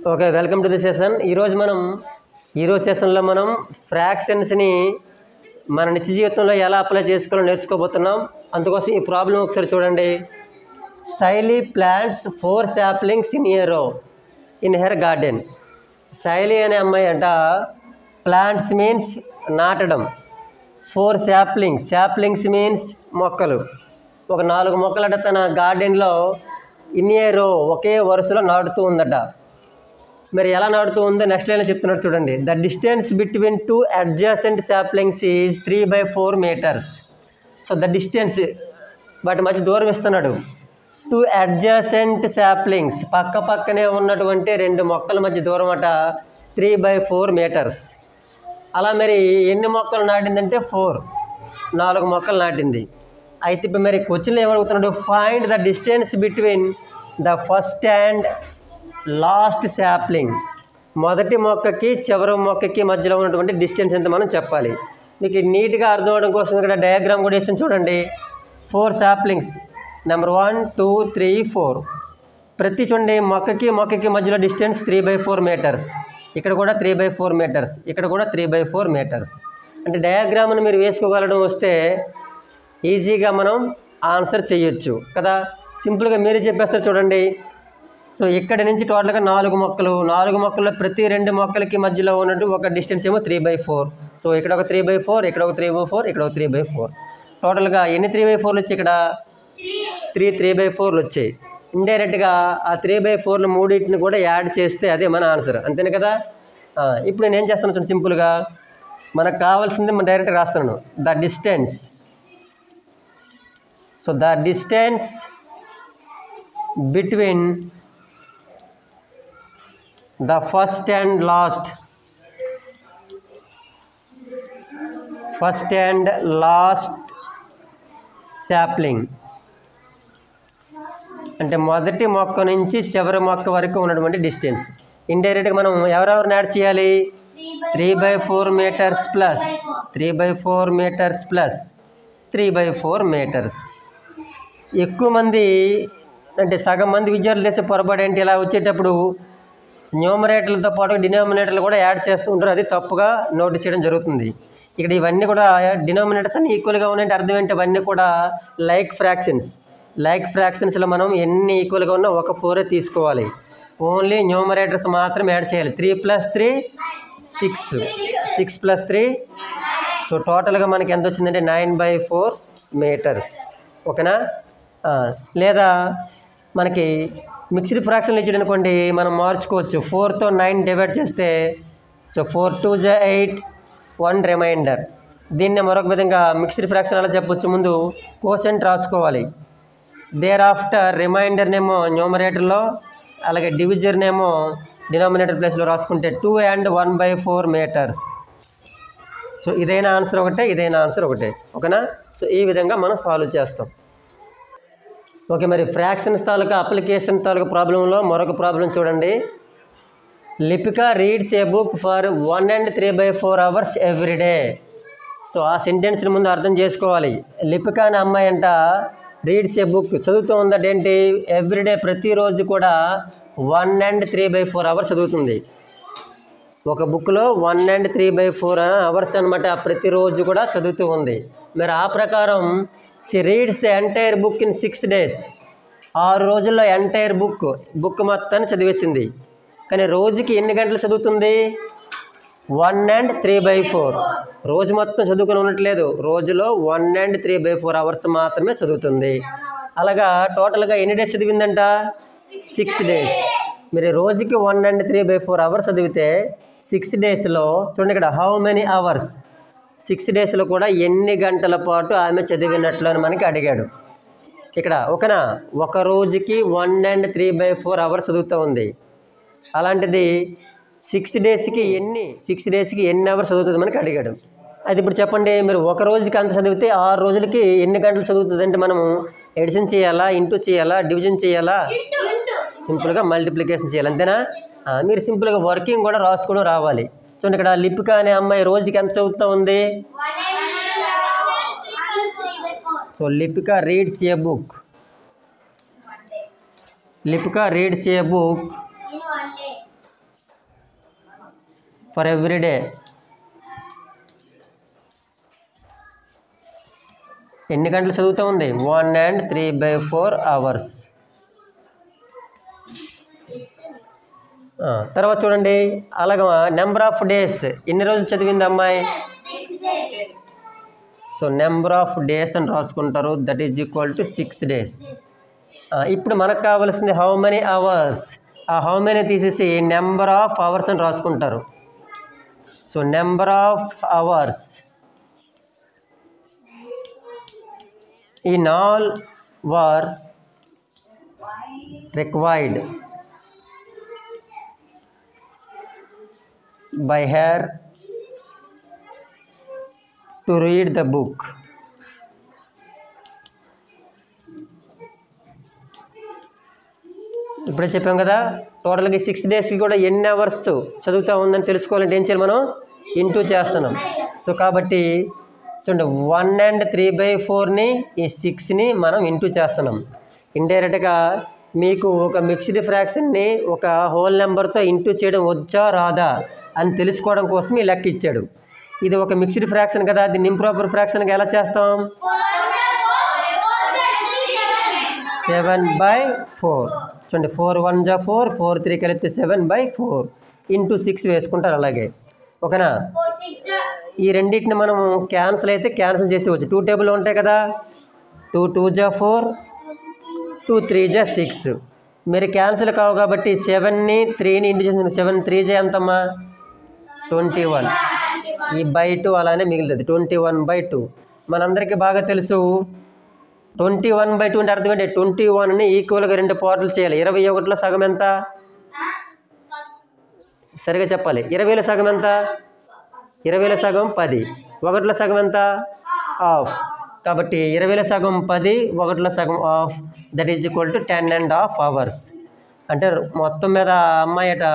Okay, welcome to the session. ఈరోజు సెషన్లో మనం ఫ్రాక్షన్స్ని మన నిత్య జీవితంలో ఎలా అప్లై చేసుకోవాలో నేర్చుకోబోతున్నాం. అందుకోసం ఈ ప్రాబ్లం ఒకసారి చూడండి. శైలి ప్లాంట్స్ 4 saplings ఇన్ ఏ రో ఇన్ హెర్ గార్డెన్. శైలి అనే అమ్మాయి అంట ప్లాంట్స్ మీన్స్ నాటడం, 4 saplings మీన్స్ మొక్కలు, ఒక 4 మొక్కలట తన గార్డెన్లో ఇన్ ఏ రో ఒకే వరుసలో నాటుతూ ఉందట. మరి ఎలా నాటుతూ ఉందో నెక్స్ట్ లైన్ చెప్తున్నాడు చూడండి. The distance between 2 adjacent saplings is 3/4 meters. So the distance, వాటి మధ్య దూరం ఇస్తున్నాడు. 2 adjacent saplings, పక్క పక్కనే ఉన్నటువంటి 2 మొక్కల మధ్య దూరం అట 3/4 meters. అలా మరి ఎన్ని మొక్కలు నాటిందంటే 4 మొక్కలు నాటింది. అయితే ఇప్పుడు మరి క్వశ్చన్లో ఏమడుగుతున్నాడు, find the distance between the first and last sapling. మొదటి మొక్కకి చివరి మొక్కకి మధ్యలో ఉన్నటువంటి డిస్టెన్స్ ఎంత మనం చెప్పాలి. మీకు నీట్గా అర్థం అవడం కోసం ఇక్కడ డయాగ్రామ్ కూడా వేసి చూడండి. 4 saplings, నెంబర్ 1 2 3 4. ప్రతి చూడండి మొక్కకి మధ్యలో డిస్టెన్స్ 3/4 meters. ఇక్కడ కూడా 3/4 meters, ఇక్కడ కూడా 3/4 meters. అంటే డయాగ్రామ్ని మీరు వేసుకోగలడం వస్తే ఈజీగా మనం ఆన్సర్ చేయొచ్చు కదా. సింపుల్గా మీరే చెప్పేస్తారు చూడండి. సో ఇక్కడ నుంచి టోటల్గా 4 మొక్కల్లో ప్రతి 2 మొక్కలకి మధ్యలో ఉన్నట్టు ఒక డిస్టెన్స్ ఏమో 3/4. సో ఇక్కడ ఒక 3/4, ఇక్కడ ఒక 3/4, ఇక్కడ ఒక 3/4. టోటల్గా ఎన్ని 3/4 వచ్చి ఇక్కడ 3/4 వచ్చాయి. ఇండైరెక్ట్గా ఆ 3/4 మూడింటిని కూడా యాడ్ చేస్తే అదే మన ఆన్సర్, అంతేనే కదా. ఇప్పుడు నేను ఏం చేస్తాను చూడండి, సింపుల్గా మనకు కావాల్సింది మనం డైరెక్ట్గా రాస్తున్నాను. The distance, so the distance between the first and last sapling, అంటే మొదటి మొక్క నుంచి చివరి మొక్క వరకు ఉన్నటువంటి డిస్టెన్స్. ఇండైరెక్ట్గా మనం ఎవరెవరు యాడ్ చేయాలి, 3/4 meters plus 3/4 meters plus 3/4 meters. ఎక్కువ మంది అంటే సగం మంది విద్యార్థులు చేసే పొరపాటు ఏంటి, ఇలా వచ్చేటప్పుడు న్యూమరేటర్లతో పాటు డినామినేటర్లు కూడా యాడ్ చేస్తూ ఉంటారు. అది తప్పుగా నోట్ చేయడం జరుగుతుంది. ఇక్కడ ఇవన్నీ కూడా డినామినేటర్స్ అన్ని ఈక్వల్గా ఉన్నాయంటే అర్థం ఏంటి, ఇవన్నీ కూడా లైక్ ఫ్రాక్షన్స్లో మనం ఎన్ని ఈక్వల్గా ఉన్నా ఒక 4 తీసుకోవాలి. ఓన్లీ న్యూమరేటర్స్ మాత్రం యాడ్ చేయాలి. 3 + 3 6, 6 + 3. సో టోటల్గా మనకి ఎంత వచ్చిందంటే 9/4 meters. ఓకేనా. లేదా మనకి మిక్స్డ్ ఫ్రాక్షన్లు ఇచ్చాడు అనుకోండి, మనం మార్చుకోవచ్చు. 4తో 9 డివైడ్ చేస్తే సో 4 2 8, 1 రిమైండర్. దీన్ని మరొక విధంగా మిక్స్డ్ ఫ్రాక్షన్ అలా చెప్పొచ్చు. ముందు కోషెంట్ రాసుకోవాలి, దేర్ ఆఫ్టర్ రిమైండర్నేమో న్యూమరేటర్లో, అలాగే డివిజర్నేమో డినామినేటర్ ప్లేస్లో రాసుకుంటే 2 and 1/4 meters. సో ఇదైనా ఆన్సర్ ఒకటే, ఓకేనా. సో ఈ విధంగా మనం సాల్వ్ చేస్తాం. ఓకే, మరి ఫ్రాక్షన్స్ తాలూకా అప్లికేషన్ తాలూకా ప్రాబ్లంలో మరొక ప్రాబ్లం చూడండి. Lipika reads a book for 1 and 3/4 hours every day. So ఆ సెంటెన్స్ని ముందు అర్థం చేసుకోవాలి. లిపికా అనే అమ్మాయి అంట రీడ్స్ ఏ బుక్, చదువుతూ ఉందట ఏంటి, ఎవ్రీడే, ప్రతిరోజు కూడా 1 and 3/4 hours చదువుతుంది. ఒక బుక్లో 1 and 3/4 hours అనమాట, ప్రతిరోజు కూడా చదువుతూ ఉంది. మరి ఆ ప్రకారం she reads the entire book in 6 days. 6 రోజుల్లో ఎంటైర్ బుక్ మొత్తాన్ని చదివేసింది. కానీ రోజుకి ఎన్ని గంటలు చదువుతుంది, 1 and 3/4. రోజు మొత్తం చదువుకుని ఉండట్లేదు, రోజులో 1 and 3/4 hours మాత్రమే చదువుతుంది. అలాగా టోటల్గా ఎన్ని డేస్ చదివిందంట, 6 days. మీరు రోజుకి 1 and 3/4 hours చదివితే 6 daysలో చూడండి ఇక్కడ హౌ మెనీ అవర్స్, 6 daysలో కూడా ఎన్ని గంటల పాటు ఆమె చదివినట్లు అని మనకి అడిగాడు ఇక్కడ. ఓకేనా, ఒక రోజుకి 1 and 3/4 hours చదువుతూ ఉంది. అలాంటిది 6 daysకి ఎన్ని అవర్స్ చదువుతుంది మనకి అడిగాడు. అది ఇప్పుడు చెప్పండి, మీరు ఒక రోజుకి అంత చదివితే 6 రోజులకి ఎన్ని గంటలు చదువుతుంది అంటే మనము ఎడిషన్ చేయాలా, ఇంటూ చేయాలా, డివిజన్ చేయాలా, సింపుల్గా మల్టిప్లికేషన్ చేయాలి, అంతేనా. మీరు సింపుల్గా వర్కింగ్ కూడా రాసుకోవడం రావాలి. చూడండి ఇక్కడ లిపిక అనే అమ్మాయి రోజుకి ఎంత చదువుతూ ఉంది, so Lipika reads a book for every day. ఎన్ని గంటలు చదువుతూ ఉంది? 1 and 3/4 hours. తర్వాత చూడండి, అలాగా నెంబర్ ఆఫ్ డేస్ ఎన్ని రోజులు చదివింది అమ్మాయి? సో నెంబర్ ఆఫ్ డేస్ అని రాసుకుంటారు, that is equal to 6 days. ఇప్పుడు మనకు కావాల్సింది హౌ మెనీ అవర్స్. ఆ హౌ మెనీ తీసేసి నెంబర్ ఆఫ్ అవర్స్ అని రాసుకుంటారు. So number of hours in all were required by her to read the book. ఇప్పుడే చెప్పాం కదా, టోటల్గా 6 daysకి కూడా ఎన్ని అవర్స్ చదువుతూ ఉందని తెలుసుకోవాలంటే ఏం చేయాలి? మనం ఇంటూ చేస్తున్నాం. సో కాబట్టి చూడండి, 1 and 3/4ని ఈ 6ని మనం ఇంటూ చేస్తున్నాం. ఇండైరెక్ట్గా మీకు ఒక మిక్స్డ్ ఫ్రాక్షన్ని ఒక హోల్ నెంబర్తో ఇంటూ చేయడం వచ్చా రాదా అని తెలుసుకోవడం కోసం ఈ లెక్క ఇచ్చాడు. ఇది ఒక మిక్స్డ్ ఫ్రాక్షన్ కదా, దీన్ని ఇంప్రాపర్ ఫ్రాక్షన్గా ఎలా చేస్తాం? 7/4. చూడండి, 4 1 4, 4 3 కలిపితే 7/4 ఇంటూ 6 వేసుకుంటారు. అలాగే ఓకేనా? ఈ రెండింటిని మనం క్యాన్సిల్ అయితే క్యాన్సిల్ చేసేవచ్చు. 2 టేబుల్ ఉంటాయి కదా, 2 2 4, 2 3 6. మీరు క్యాన్సిల్ కావు కాబట్టి 7ని 3ని ఇంటూ చేసిన 7 3 ఎంతమ్మా? 21. ఈ /2 అలానే మిగులుతుంది, 21/2. మనందరికీ బాగా తెలుసు 21/2 అంటే అర్థం ఏంటి? 21ని ఈక్వల్గా 2 పార్ట్లు చేయాలి. 21లో సగం ఎంత? సరిగా చెప్పాలి. 20లో సగం ఎంత? 20లో సగం 10. 1లో సగం ఎంత? హాఫ్. కాబట్టి 20లో సగం 10, 1లో సగం half, that is equal to 10.5 hours. అంటే మొత్తం మీద అమ్మాయి అట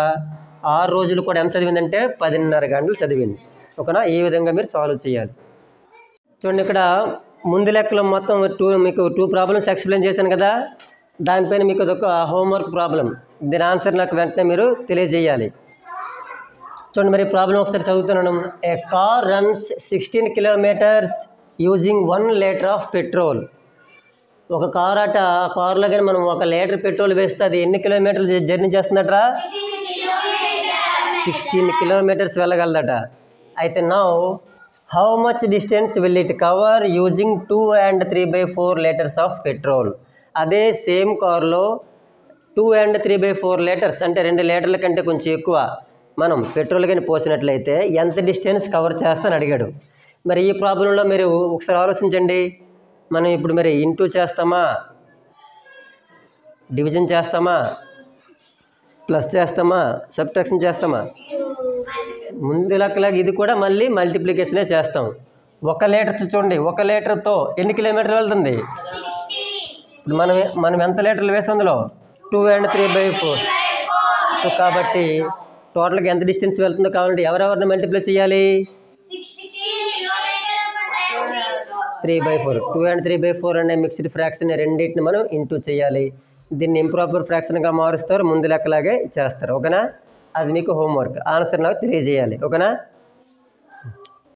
6 రోజులు కూడా ఎంత చదివిందంటే 10.5 గంటలు చదివింది. ఓకేనా? ఈ విధంగా మీరు సాల్వ్ చేయాలి. చూడండి, ఇక్కడ ముందు లెక్కలో మొత్తం మీకు 2 ప్రాబ్లమ్స్ ఎక్స్ప్లెయిన్ చేశాను కదా, దానిపైన మీకు అదొక హోంవర్క్ ప్రాబ్లం. దీని ఆన్సర్ నాకు వెంటనే మీరు తెలియజేయాలి. చూడండి, మరి ప్రాబ్లం ఒకసారి చదువుతున్నాను. A car runs 16 kilometers using 1 liter of petrol. ఒక కార్ అట, ఆ కార్లో కానీ మనం 1 లీటర్ పెట్రోల్ వేస్తే అది ఎన్ని కిలోమీటర్లు జర్నీ చేస్తుందట? 16 kilometers వెళ్ళగలదట. అయితే now how much distance will it cover using 2 and 3/4 liters of petrol. అదే సేమ్ కార్లో 2 and 3/4 liters అంటే 2 లీటర్ల కంటే కొంచెం ఎక్కువ మనం పెట్రోల్ కానీ పోసినట్లయితే ఎంత డిస్టెన్స్ కవర్ చేస్తానని అడిగాడు. మరి ఈ ప్రాబ్లంలో మీరు ఒకసారి ఆలోచించండి. మనం ఇప్పుడు మరి ఇంటూ చేస్తామా, డివిజన్ చేస్తామా, ప్లస్ చేస్తామా, సబ్ట్రాక్షన్ చేస్తామా? ముందు లెక్కలాగా ఇది కూడా మళ్ళీ మల్టిప్లికేషనే చేస్తాం. 1 లీటర్ చూడండి, 1 లీటర్తో ఎన్ని కిలోమీటర్లు వెళ్తుంది? ఇప్పుడు మనం ఎంత లీటర్లు వేసాం అందులో? 2 and 3/4. సో కాబట్టి టోటల్గా ఎంత డిస్టెన్స్ వెళ్తుందో కావాలంటే ఎవరెవరిని మల్టిప్లై చేయాలి? 3/4. 2 and 3/4 అనే మిక్స్డ్ ఫ్రాక్షన్ రెండింటిని మనం ఇంటూ చేయాలి. దీన్ని ఇంప్రాపర్ ఫ్రాక్షన్గా మారుస్తారు, ముందు లెక్కలాగే చేస్తారు. ఓకేనా? అది మీకు హోంవర్క్. ఆన్సర్ నాకు తెలియజేయాలి. ఓకేనా?